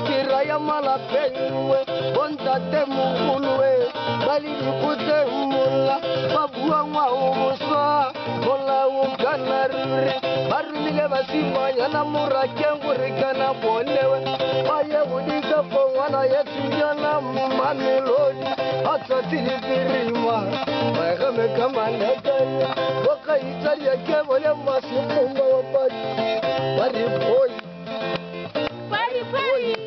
Kiraya malapewe, bonta temukuluwe, bali nikute mula, babua mwaumusa, mola ukanarure, barumile basima yana murakengu rikana bonewe, baye udika pongwana yetu yana mamiloni, hata tilipirima, baye kama nekanya, waka italia kebole masimu mwapati, bari boy. Bari boy.